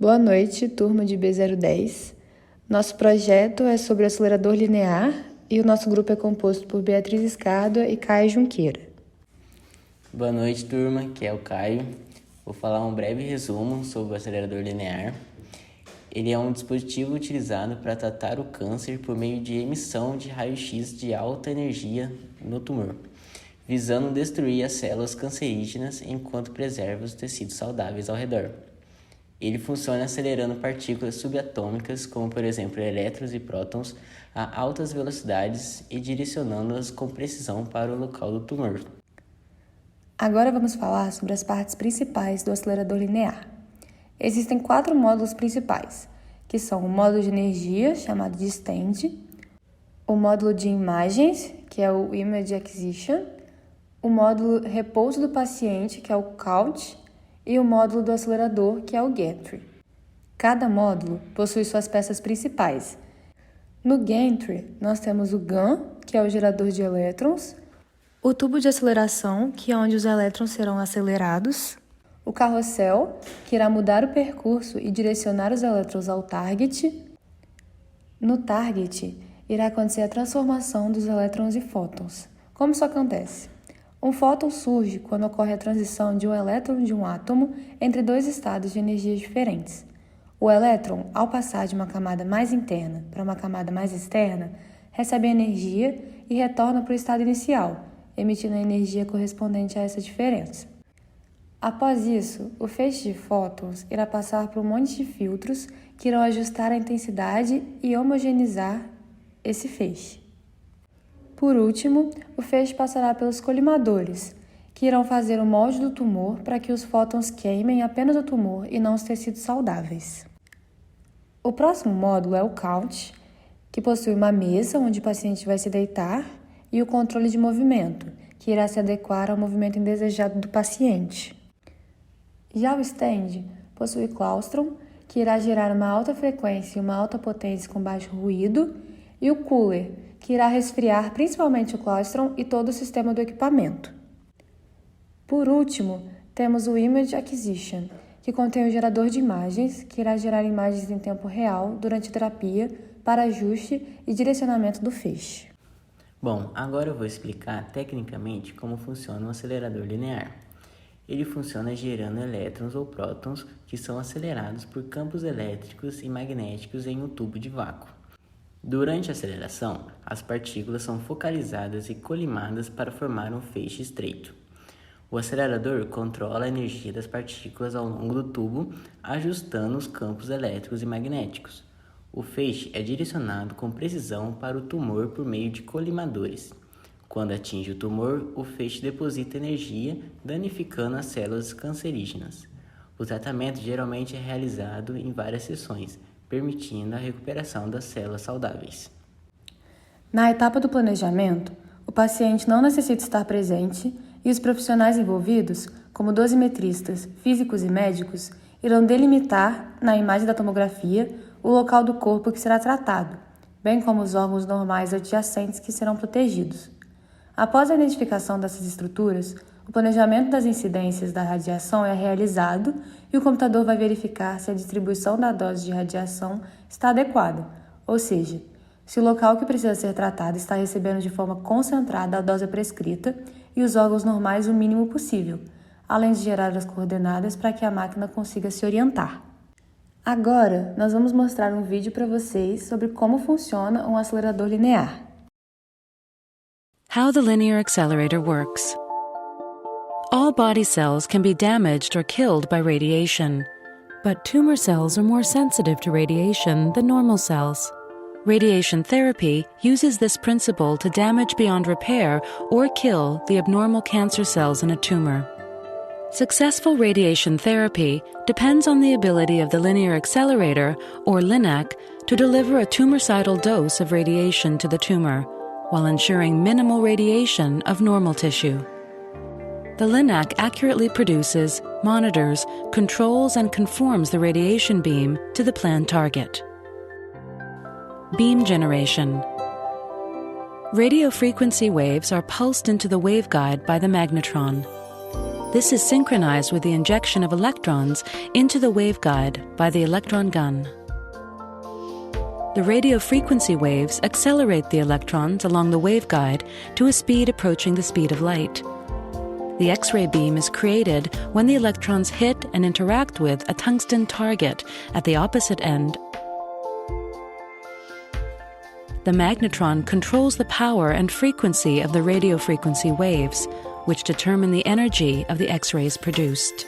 Boa noite, turma de B010. Nosso projeto é sobre o acelerador linear e o nosso grupo é composto por Beatriz Escárdua e Caio Junqueira. Boa noite, turma, que é o Caio. Vou falar um breve resumo sobre o acelerador linear. Ele é um dispositivo utilizado para tratar o câncer por meio de emissão de raio-x de alta energia no tumor, visando destruir as células cancerígenas enquanto preserva os tecidos saudáveis ao redor. Ele funciona acelerando partículas subatômicas, como por exemplo elétrons e prótons, a altas velocidades e direcionando-as com precisão para o local do tumor. Agora vamos falar sobre as partes principais do acelerador linear. Existem 4 módulos principais, que são o módulo de energia, chamado de stand, o módulo de imagens, que é o Image Acquisition, o módulo repouso do paciente, que é o couch, e o módulo do acelerador, que é o gantry. Cada módulo possui suas peças principais. No gantry, nós temos o GAN, que é o gerador de elétrons, o tubo de aceleração, que é onde os elétrons serão acelerados, o carrossel, que irá mudar o percurso e direcionar os elétrons ao target. No target, irá acontecer a transformação dos elétrons em fótons. Como isso acontece? Um fóton surge quando ocorre a transição de um elétron de um átomo entre 2 estados de energia diferentes. O elétron, ao passar de uma camada mais interna para uma camada mais externa, recebe a energia e retorna para o estado inicial, emitindo a energia correspondente a essa diferença. Após isso, o feixe de fótons irá passar por um monte de filtros que irão ajustar a intensidade e homogeneizar esse feixe. Por último, o feixe passará pelos colimadores, que irão fazer o molde do tumor para que os fótons queimem apenas o tumor e não os tecidos saudáveis. O próximo módulo é o couch, que possui uma mesa onde o paciente vai se deitar e o controle de movimento, que irá se adequar ao movimento indesejado do paciente. Já o stand possui claustron, que irá gerar uma alta frequência e uma alta potência com baixo ruído, e o cooler, que irá resfriar principalmente o claustron e todo o sistema do equipamento. Por último, temos o Image Acquisition, que contém o gerador de imagens, que irá gerar imagens em tempo real durante a terapia para ajuste e direcionamento do feixe. Bom, agora eu vou explicar tecnicamente como funciona um acelerador linear. Ele funciona gerando elétrons ou prótons que são acelerados por campos elétricos e magnéticos em um tubo de vácuo. Durante a aceleração, as partículas são focalizadas e colimadas para formar um feixe estreito. O acelerador controla a energia das partículas ao longo do tubo, ajustando os campos elétricos e magnéticos. O feixe é direcionado com precisão para o tumor por meio de colimadores. Quando atinge o tumor, o feixe deposita energia, danificando as células cancerígenas. O tratamento geralmente é realizado em várias sessões, permitindo a recuperação das células saudáveis. Na etapa do planejamento, o paciente não necessita estar presente e os profissionais envolvidos, como dosimetristas, físicos e médicos, irão delimitar, na imagem da tomografia, o local do corpo que será tratado, bem como os órgãos normais adjacentes que serão protegidos. Após a identificação dessas estruturas, o planejamento das incidências da radiação é realizado e o computador vai verificar se a distribuição da dose de radiação está adequada, ou seja, se o local que precisa ser tratado está recebendo de forma concentrada a dose prescrita e os órgãos normais o mínimo possível, além de gerar as coordenadas para que a máquina consiga se orientar. Agora, nós vamos mostrar um vídeo para vocês sobre como funciona um acelerador linear. How the linear accelerator works. All body cells can be damaged or killed by radiation, but tumor cells are more sensitive to radiation than normal cells. Radiation therapy uses this principle to damage beyond repair or kill the abnormal cancer cells in a tumor. Successful radiation therapy depends on the ability of the linear accelerator, or LINAC, to deliver a tumoricidal dose of radiation to the tumor, while ensuring minimal radiation of normal tissue. The LINAC accurately produces, monitors, controls, and conforms the radiation beam to the planned target. Beam generation. Radio frequency waves are pulsed into the waveguide by the magnetron. This is synchronized with the injection of electrons into the waveguide by the electron gun. The radio frequency waves accelerate the electrons along the waveguide to a speed approaching the speed of light. The X-ray beam is created when the electrons hit and interact with a tungsten target at the opposite end. The magnetron controls the power and frequency of the radio frequency waves, which determine the energy of the X-rays produced.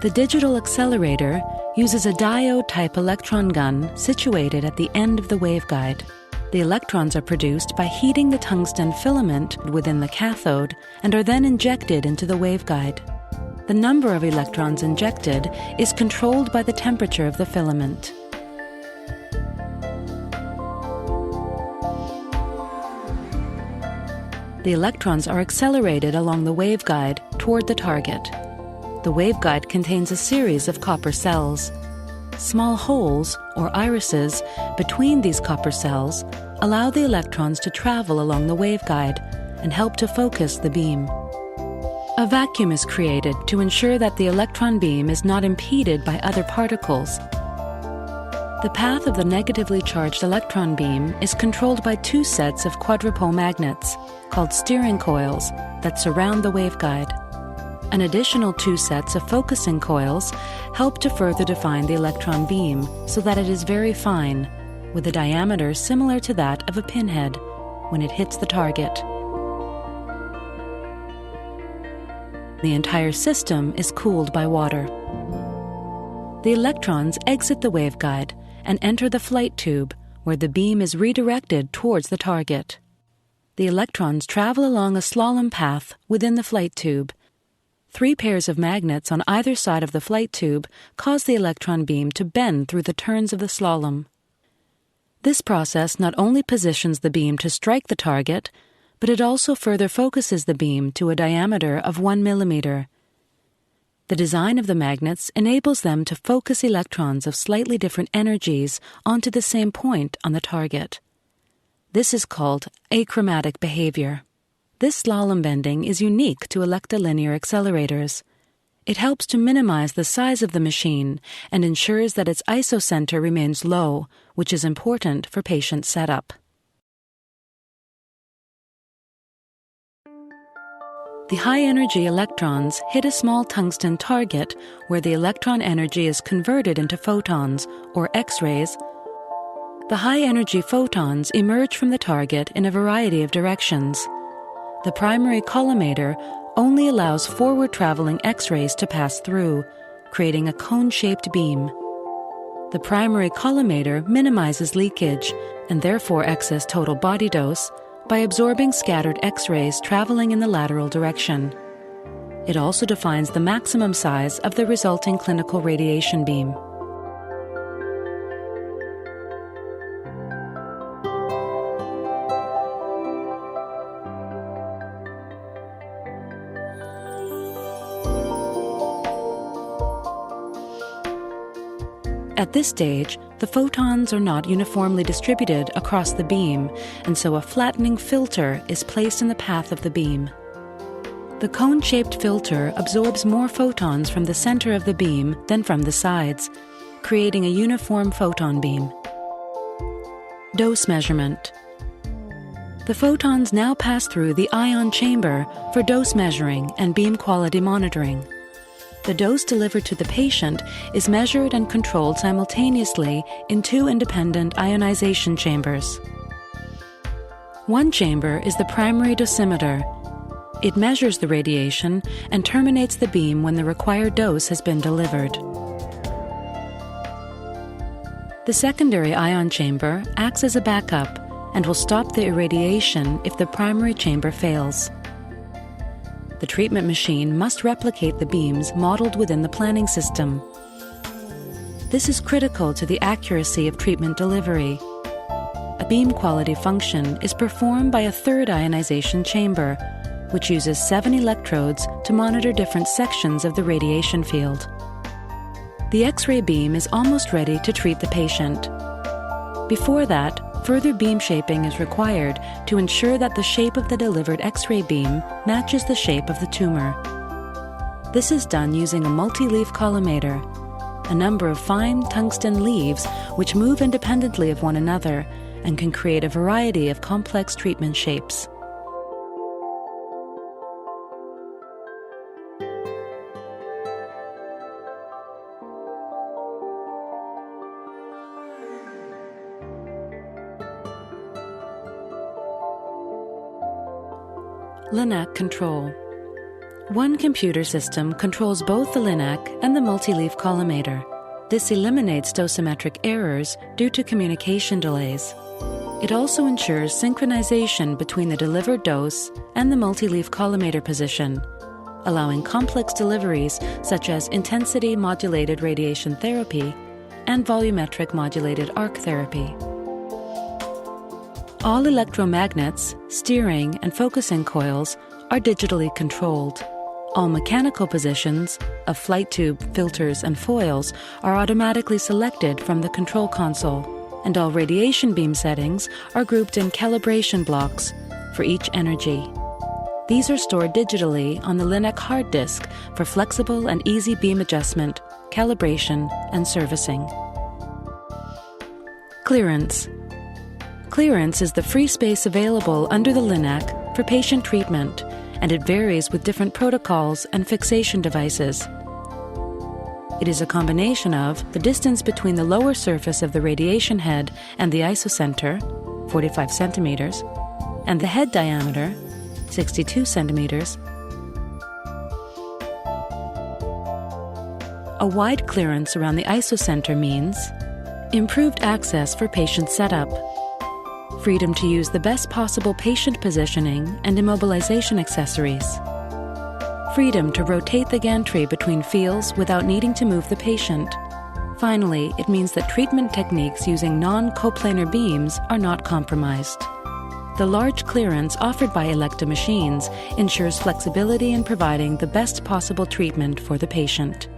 The digital accelerator uses a diode-type electron gun situated at the end of the waveguide. The electrons are produced by heating the tungsten filament within the cathode and are then injected into the waveguide. The number of electrons injected is controlled by the temperature of the filament. The electrons are accelerated along the waveguide toward the target. The waveguide contains a series of copper cells. Small holes, or irises, between these copper cells allow the electrons to travel along the waveguide and help to focus the beam. A vacuum is created to ensure that the electron beam is not impeded by other particles. The path of the negatively charged electron beam is controlled by two sets of quadrupole magnets, called steering coils, that surround the waveguide. An additional two sets of focusing coils help to further define the electron beam so that it is very fine, with a diameter similar to that of a pinhead when it hits the target. The entire system is cooled by water. The electrons exit the waveguide and enter the flight tube, where the beam is redirected towards the target. The electrons travel along a slalom path within the flight tube. 3 pairs of magnets on either side of the flight tube cause the electron beam to bend through the turns of the slalom. This process not only positions the beam to strike the target, but it also further focuses the beam to a diameter of 1 millimeter. The design of the magnets enables them to focus electrons of slightly different energies onto the same point on the target. This is called achromatic behavior. This slalom bending is unique to electrolinear accelerators. It helps to minimize the size of the machine and ensures that its isocenter remains low, which is important for patient setup. The high-energy electrons hit a small tungsten target where the electron energy is converted into photons, or X-rays. The high-energy photons emerge from the target in a variety of directions. The primary collimator only allows forward-traveling X-rays to pass through, creating a cone-shaped beam. The primary collimator minimizes leakage and therefore excess total body dose by absorbing scattered X-rays traveling in the lateral direction. It also defines the maximum size of the resulting clinical radiation beam. At this stage, the photons are not uniformly distributed across the beam, and so a flattening filter is placed in the path of the beam. The cone-shaped filter absorbs more photons from the center of the beam than from the sides, creating a uniform photon beam. Dose measurement. The photons now pass through the ion chamber for dose measuring and beam quality monitoring. The dose delivered to the patient is measured and controlled simultaneously in 2 independent ionization chambers. One chamber is the primary dosimeter. It measures the radiation and terminates the beam when the required dose has been delivered. The secondary ion chamber acts as a backup and will stop the irradiation if the primary chamber fails. The treatment machine must replicate the beams modeled within the planning system. This is critical to the accuracy of treatment delivery. A beam quality function is performed by a third ionization chamber, which uses 7 electrodes to monitor different sections of the radiation field. The X-ray beam is almost ready to treat the patient. Before that, further beam shaping is required to ensure that the shape of the delivered X-ray beam matches the shape of the tumor. This is done using a multi-leaf collimator, a number of fine tungsten leaves which move independently of one another and can create a variety of complex treatment shapes. Linac control. One computer system controls both the Linac and the multi-leaf collimator. This eliminates dosimetric errors due to communication delays. It also ensures synchronization between the delivered dose and the multi-leaf collimator position, allowing complex deliveries such as intensity-modulated radiation therapy and volumetric modulated arc therapy. All electromagnets, steering, and focusing coils are digitally controlled. All mechanical positions of flight tube, filters, and foils are automatically selected from the control console, and all radiation beam settings are grouped in calibration blocks for each energy. These are stored digitally on the Linac hard disk for flexible and easy beam adjustment, calibration, and servicing. Clearance. Clearance is the free space available under the Linac for patient treatment, and it varies with different protocols and fixation devices. It is a combination of the distance between the lower surface of the radiation head and the isocenter, 45 centimeters, and the head diameter, 62 centimeters. A wide clearance around the isocenter means improved access for patient setup, freedom to use the best possible patient positioning and immobilization accessories, freedom to rotate the gantry between fields without needing to move the patient. Finally, it means that treatment techniques using non-coplanar beams are not compromised. The large clearance offered by Elekta machines ensures flexibility in providing the best possible treatment for the patient.